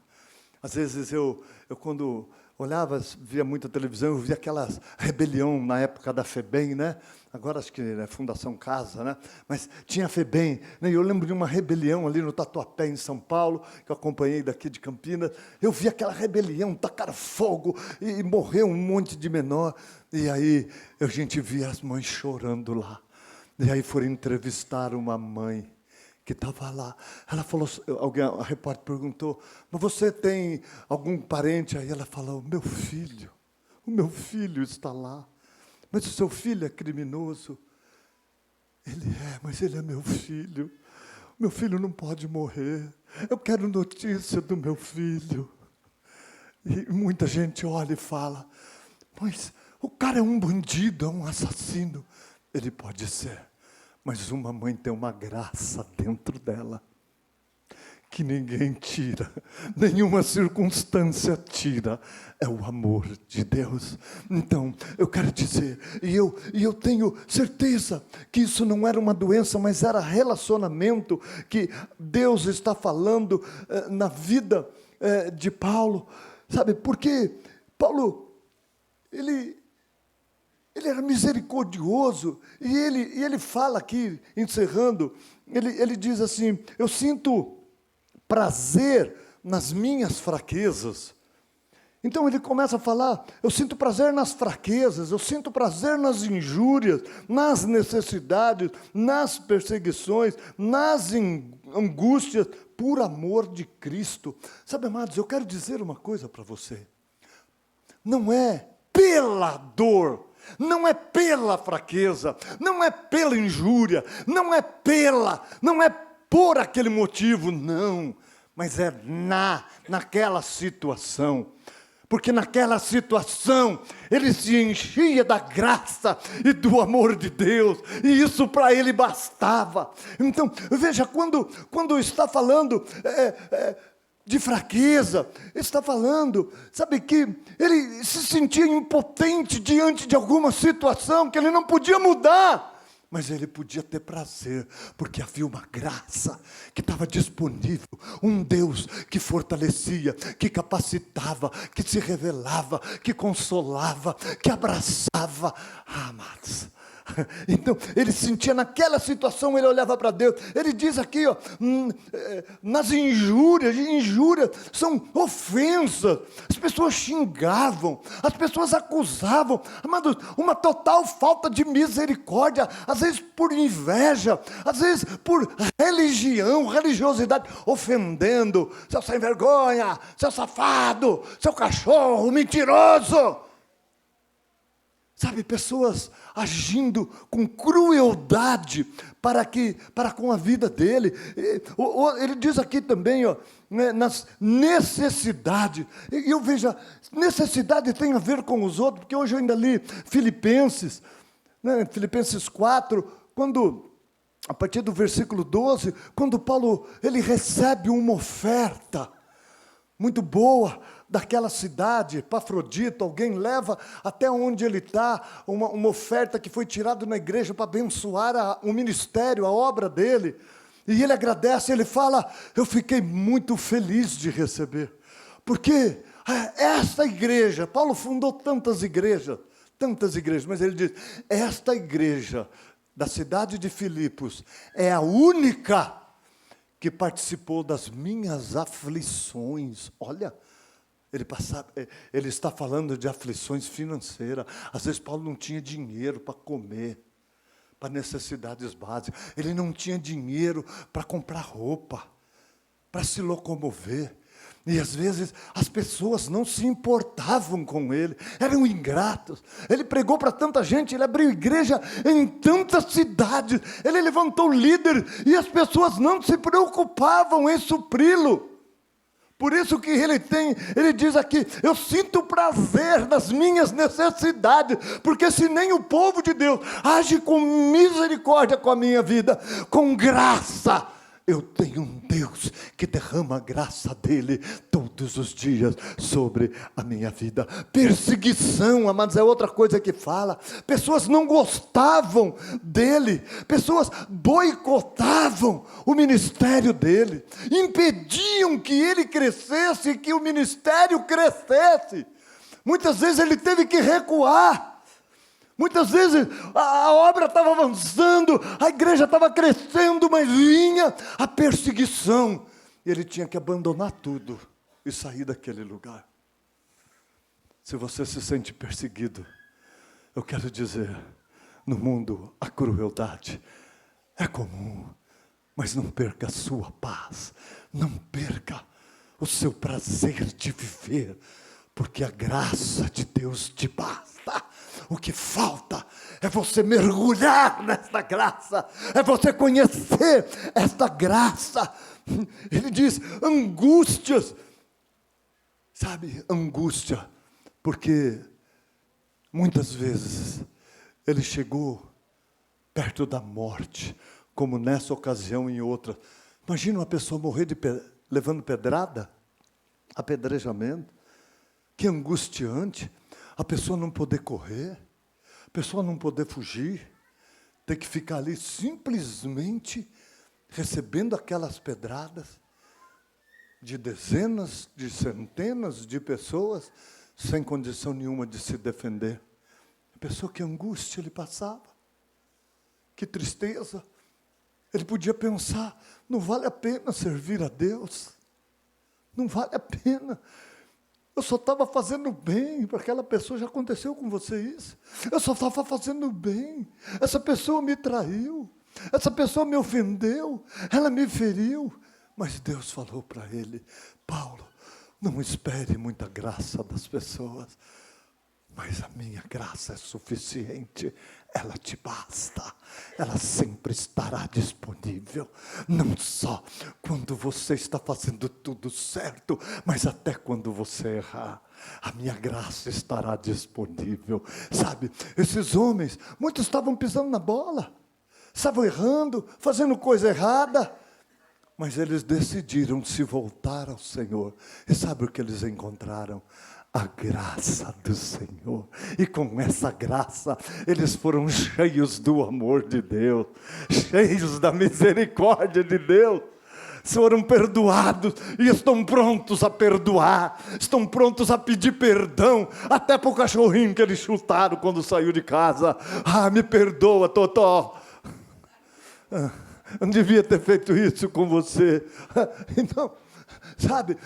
Às vezes eu quando olhava, via muita televisão, eu via aquela rebelião na época da FEBEM, né? Agora acho que é Fundação Casa, né? Mas tinha a FEBEM, né? E eu lembro de uma rebelião ali no Tatuapé, em São Paulo, que eu acompanhei daqui de Campinas. Eu vi aquela rebelião, tacaram fogo e morreu um monte de menor. E aí a gente via as mães chorando lá. E aí foram entrevistar uma mãe que estava lá. Ela falou, a repórter perguntou, mas você tem algum parente? Aí ela falou, o meu filho está lá. Mas o seu filho é criminoso? Ele é, mas ele é meu filho. Meu filho não pode morrer. Eu quero notícia do meu filho. E muita gente olha e fala, mas o cara é um bandido, é um assassino. Ele pode ser. Mas uma mãe tem uma graça dentro dela, que ninguém tira, nenhuma circunstância tira, é o amor de Deus. Então, eu quero dizer, e eu tenho certeza que isso não era uma doença, mas era relacionamento que Deus está falando na vida de Paulo, sabe, porque Paulo, ele era misericordioso, e ele fala aqui, encerrando, ele diz assim, eu sinto prazer nas minhas fraquezas. Então ele começa a falar, eu sinto prazer nas fraquezas, eu sinto prazer nas injúrias, nas necessidades, nas perseguições, nas angústias, por amor de Cristo. Sabe, amados, eu quero dizer uma coisa para você, não é pela dor, não é pela fraqueza, não é pela injúria, não é por aquele motivo, não, mas é naquela situação, porque naquela situação ele se enchia da graça e do amor de Deus, e isso para ele bastava. Então, veja, quando está falando de fraqueza, está falando, sabe, que ele se sentia impotente diante de alguma situação que ele não podia mudar, mas ele podia ter prazer, porque havia uma graça que estava disponível, um Deus que fortalecia, que capacitava, que se revelava, que consolava, que abraçava. Amados, então, ele sentia naquela situação, ele olhava para Deus, ele diz aqui, ó, nas injúrias são ofensas, as pessoas xingavam, as pessoas acusavam, amados, uma total falta de misericórdia, às vezes por inveja, às vezes por religiosidade, ofendendo, seu sem vergonha, seu safado, seu cachorro, mentiroso. Sabe, pessoas agindo com crueldade para com a vida dele. Ele diz aqui também, ó, nas necessidades. E eu vejo, necessidade tem a ver com os outros, porque hoje eu ainda li Filipenses, né, Filipenses 4, a partir do versículo 12, quando Paulo ele recebe uma oferta muito boa daquela cidade, Epafrodito, alguém leva até onde ele está, uma oferta que foi tirada na igreja para abençoar o ministério, a obra dele, e ele agradece, ele fala, eu fiquei muito feliz de receber, porque esta igreja, Paulo fundou tantas igrejas, mas ele diz, esta igreja da cidade de Filipos é a única que participou das minhas aflições. Olha, ele está falando de aflições financeiras. Às vezes Paulo não tinha dinheiro para comer, para necessidades básicas. Ele não tinha dinheiro para comprar roupa, para se locomover. E às vezes as pessoas não se importavam com ele, eram ingratos. Ele pregou para tanta gente, ele abriu igreja em tantas cidades, ele levantou líder e as pessoas não se preocupavam em supri-lo. Por isso que ele diz aqui, eu sinto prazer nas minhas necessidades, porque se nem o povo de Deus age com misericórdia com a minha vida, com graça, eu tenho um Deus que derrama a graça dele todos os dias sobre a minha vida. Perseguição, amados, é outra coisa que fala. Pessoas não gostavam dele, pessoas boicotavam o ministério dele, impediam que ele crescesse, que o ministério crescesse. Muitas vezes ele teve que recuar. Muitas vezes a obra estava avançando, a igreja estava crescendo, mas vinha a perseguição. E ele tinha que abandonar tudo e sair daquele lugar. Se você se sente perseguido, eu quero dizer, no mundo a crueldade é comum, mas não perca a sua paz, não perca o seu prazer de viver, porque a graça de Deus te basta. O que falta é você mergulhar nesta graça, é você conhecer esta graça. Ele diz, angústias, sabe, angústia, porque muitas vezes ele chegou perto da morte, como nessa ocasião e em outra. Imagina uma pessoa morrer levando pedrada, apedrejamento, que angustiante, a pessoa não poder correr, a pessoa não poder fugir, ter que ficar ali simplesmente recebendo aquelas pedradas de dezenas, de centenas de pessoas, sem condição nenhuma de se defender. A pessoa, que angústia ele passava, que tristeza. Ele podia pensar, não vale a pena servir a Deus, não vale a pena. Eu só estava fazendo bem para aquela pessoa. Já aconteceu com você isso? Eu só estava fazendo bem. Essa pessoa me traiu. Essa pessoa me ofendeu. Ela me feriu. Mas Deus falou para ele, Paulo, não espere muita graça das pessoas, mas a minha graça é suficiente, ela te basta, ela sempre estará disponível, não só quando você está fazendo tudo certo, mas até quando você errar, a minha graça estará disponível. Sabe, esses homens, muitos estavam pisando na bola, estavam errando, fazendo coisa errada, mas eles decidiram se voltar ao Senhor. E sabe o que eles encontraram? A graça do Senhor. E com essa graça, eles foram cheios do amor de Deus, cheios da misericórdia de Deus. Foram perdoados e estão prontos a perdoar, estão prontos a pedir perdão, até para o cachorrinho que eles chutaram quando saiu de casa. Me perdoa, Totó. Eu não devia ter feito isso com você. Então, sabe,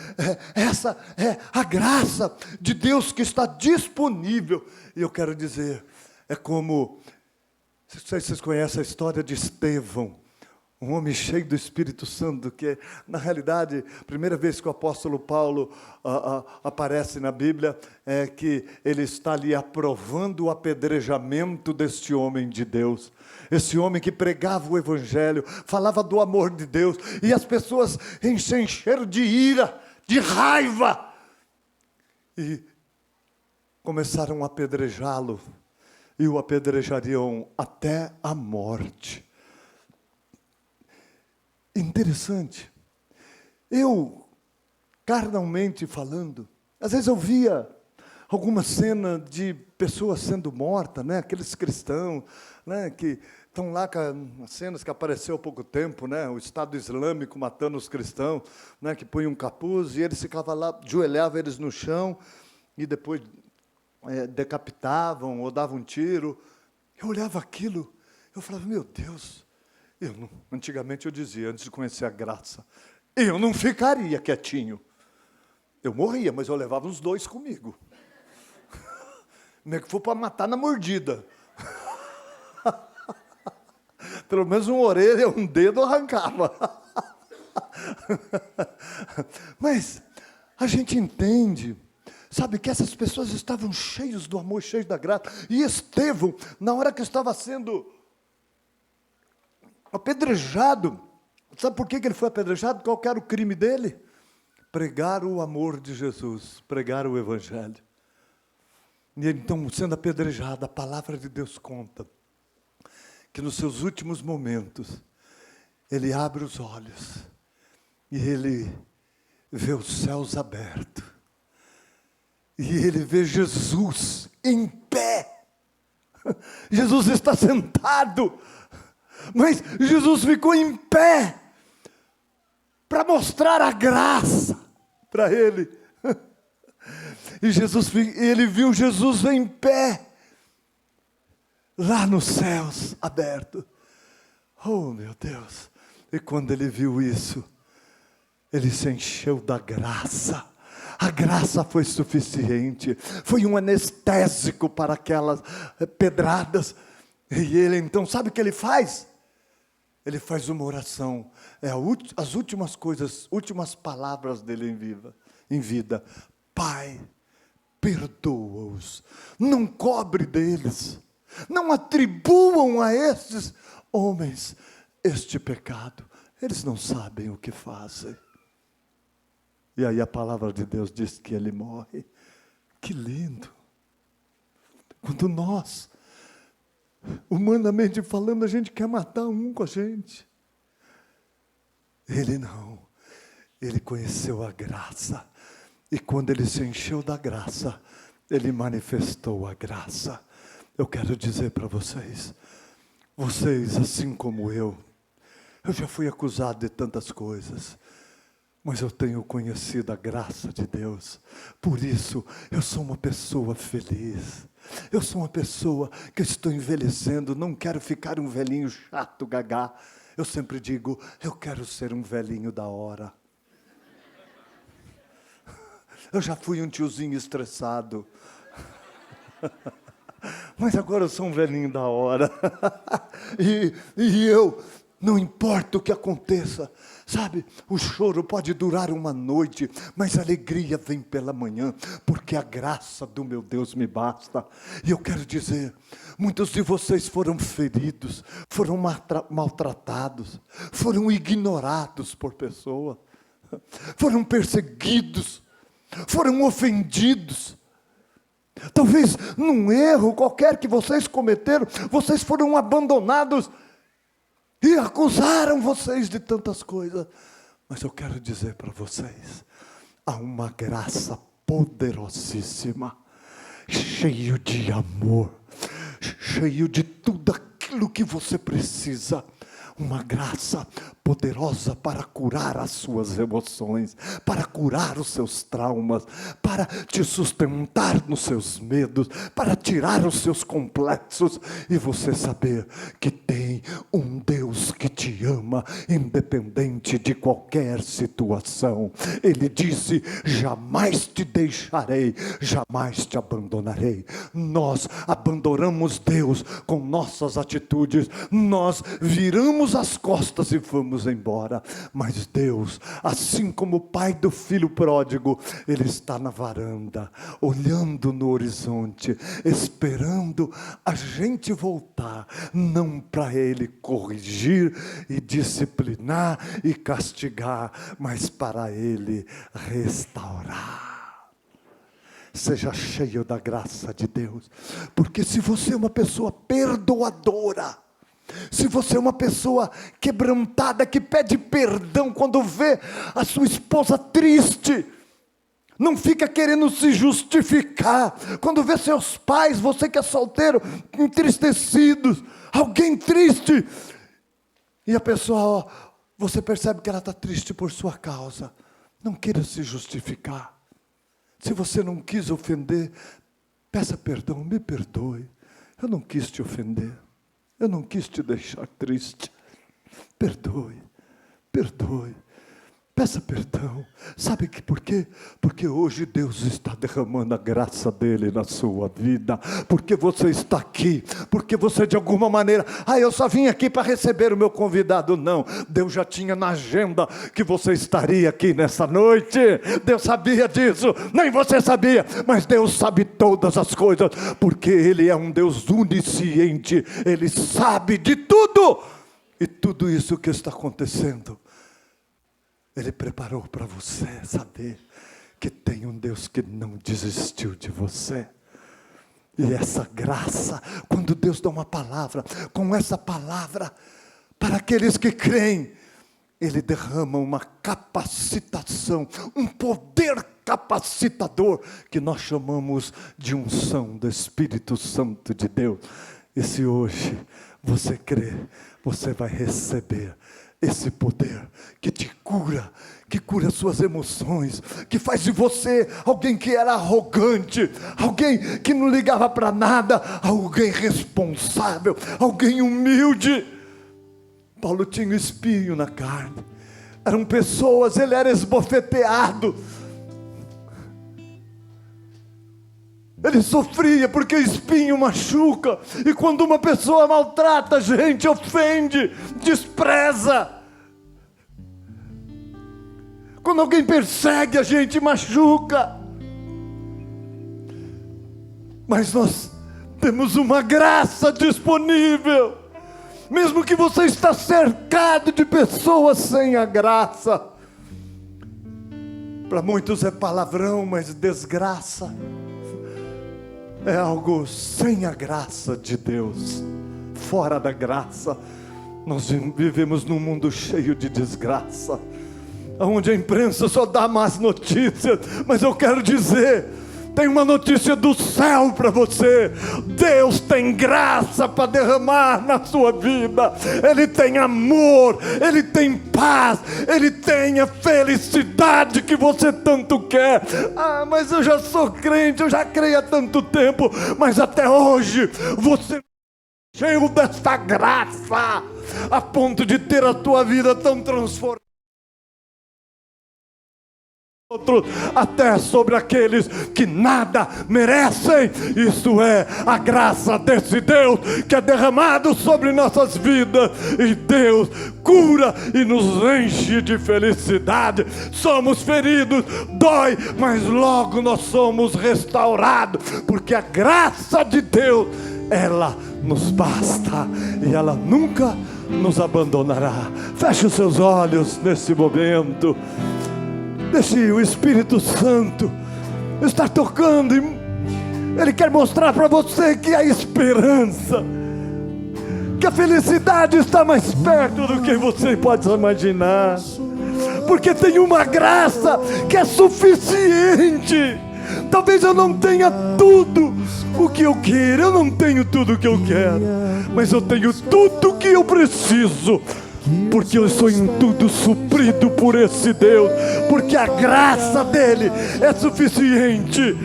essa é a graça de Deus que está disponível. E eu quero dizer, é como, não sei se vocês conhecem a história de Estevão, um homem cheio do Espírito Santo, que na realidade, a primeira vez que o apóstolo Paulo aparece na Bíblia, é que ele está ali aprovando o apedrejamento deste homem de Deus. Esse homem que pregava o Evangelho, falava do amor de Deus, e as pessoas se encheram de ira, de raiva, e começaram a apedrejá-lo, e o apedrejariam até a morte. Interessante, eu, carnalmente falando, às vezes eu via alguma cena de pessoas sendo mortas, né? Aqueles cristãos, né? Que estão lá com as cenas que apareceu há pouco tempo, né? O Estado Islâmico matando os cristãos, né? Que põe um capuz e eles ficavam lá, ajoelhavam eles no chão e depois decapitavam ou davam um tiro. Eu olhava aquilo, eu falava, meu Deus, antigamente eu dizia, antes de conhecer a graça, eu não ficaria quietinho. Eu morria, mas eu levava os dois comigo. Nem que for para matar na mordida. Pelo menos uma orelha, um dedo arrancava. Mas a gente entende, sabe, que essas pessoas estavam cheios do amor, cheios da graça. E Estevão, na hora que estava sendo apedrejado, sabe por que ele foi apedrejado? Qual era o crime dele? Pregar o amor de Jesus, pregar o Evangelho. E então, sendo apedrejado, a palavra de Deus conta que nos seus últimos momentos, ele abre os olhos e ele vê os céus abertos. E ele vê Jesus em pé. Jesus está sentado, mas Jesus ficou em pé para mostrar a graça para ele. Ele viu Jesus em pé, lá nos céus abertos. Oh, meu Deus! E quando ele viu isso, ele se encheu da graça. A graça foi suficiente, foi um anestésico para aquelas pedradas. E ele então, sabe o que ele faz? Ele faz uma oração, as últimas coisas, últimas palavras dele em vida. Pai, perdoa-os, não cobre deles, não atribuam a estes homens este pecado, eles não sabem o que fazem. E aí a palavra de Deus diz que ele morre. Que lindo! Quando nós, humanamente falando, a gente quer matar um com a gente. Ele não. Ele conheceu a graça. E quando ele se encheu da graça, ele manifestou a graça. Eu quero dizer para vocês, assim como eu já fui acusado de tantas coisas, mas eu tenho conhecido a graça de Deus. Por isso, eu sou uma pessoa feliz. Eu sou uma pessoa que estou envelhecendo, não quero ficar um velhinho chato, gagá. Eu sempre digo, eu quero ser um velhinho da hora. Eu já fui um tiozinho estressado. Mas agora eu sou um velhinho da hora. E eu, não importa o que aconteça, sabe, o choro pode durar uma noite, mas a alegria vem pela manhã, porque a graça do meu Deus me basta. E eu quero dizer, muitos de vocês foram feridos, foram maltratados, foram ignorados por pessoas, foram perseguidos, foram ofendidos. Talvez num erro qualquer que vocês cometeram, vocês foram abandonados e acusaram vocês de tantas coisas. Mas eu quero dizer para vocês, há uma graça poderosíssima, cheio de amor, cheio de tudo aquilo que você precisa. Uma graça poderosa para curar as suas emoções, para curar os seus traumas, para te sustentar nos seus medos, para tirar os seus complexos e você saber que tem um Deus que te ama, independente de qualquer situação. Ele disse, jamais te deixarei, jamais te abandonarei. Nós abandonamos Deus com nossas atitudes, nós viramos as costas e vamos embora. Mas Deus, assim como o pai do filho pródigo, Ele está na varanda, olhando no horizonte, esperando a gente voltar, não para Ele corrigir e disciplinar e castigar, mas para Ele restaurar. Seja cheio da graça de Deus, porque se você é uma pessoa perdoadora, se você é uma pessoa quebrantada, que pede perdão quando vê a sua esposa triste, não fica querendo se justificar, quando vê seus pais, você que é solteiro, entristecidos, alguém triste, e a pessoa, você percebe que ela está triste por sua causa, não queira se justificar. Se você não quis ofender, peça perdão, me perdoe, eu não quis te ofender, eu não quis te deixar triste. Perdoe, perdoe, peça perdão. Sabe por quê? Porque hoje Deus está derramando a graça dele na sua vida, porque você está aqui, porque você de alguma maneira, eu só vim aqui para receber o meu convidado. Não, Deus já tinha na agenda que você estaria aqui nessa noite. Deus sabia disso, nem você sabia, mas Deus sabe todas as coisas, porque Ele é um Deus onisciente, Ele sabe de tudo, e tudo isso que está acontecendo, Ele preparou para você saber que tem um Deus que não desistiu de você. E essa graça, quando Deus dá uma palavra, com essa palavra, para aqueles que creem, Ele derrama uma capacitação, um poder capacitador, que nós chamamos de unção do Espírito Santo de Deus. E se hoje você crê, você vai receber esse poder que te cura, que cura suas emoções, que faz de você alguém que era arrogante, alguém que não ligava para nada, alguém responsável, alguém humilde. Paulo tinha um espinho na carne, eram pessoas, ele era esbofeteado, ele sofria porque o espinho machuca, e quando uma pessoa maltrata a gente, ofende, despreza, quando alguém persegue a gente, machuca. Mas nós temos uma graça disponível, mesmo que você está cercado de pessoas sem a graça. Para muitos é palavrão, mas desgraça é algo sem a graça de Deus, fora da graça. Nós vivemos num mundo cheio de desgraça, onde a imprensa só dá más notícias, mas eu quero dizer, tem uma notícia do céu para você. Deus tem graça para derramar na sua vida. Ele tem amor, Ele tem paz, Ele tem a felicidade que você tanto quer. Ah, mas eu já sou crente, eu já creio há tanto tempo, mas até hoje você é cheio desta graça, a ponto de ter a tua vida tão transformada, até sobre aqueles que nada merecem. Isso é a graça desse Deus que é derramado sobre nossas vidas, e Deus cura e nos enche de felicidade. Somos feridos, dói, mas logo nós somos restaurados, porque a graça de Deus, ela nos basta e ela nunca nos abandonará. Feche os seus olhos nesse momento. Deixe o Espírito Santo estar tocando, e Ele quer mostrar para você que há esperança, que a felicidade está mais perto do que você pode imaginar, porque tem uma graça que é suficiente. Talvez eu não tenha tudo o que eu quero, eu não tenho tudo o que eu quero, mas eu tenho tudo o que eu preciso, porque eu sou em tudo suprido por esse Deus, porque a graça dele é suficiente.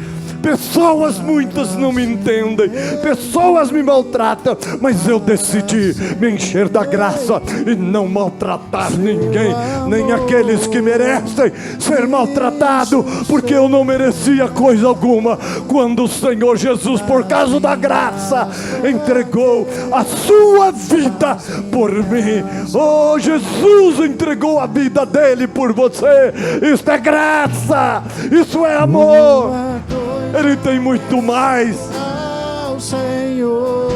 Pessoas muitas não me entendem, pessoas me maltratam, mas eu decidi me encher da graça e não maltratar ninguém, nem aqueles que merecem ser maltratados, porque eu não merecia coisa alguma, quando o Senhor Jesus, por causa da graça, entregou a sua vida por mim. Oh, Jesus entregou a vida dele por você. Isso é graça, isso é amor. Ele tem muito mais. Ao Senhor.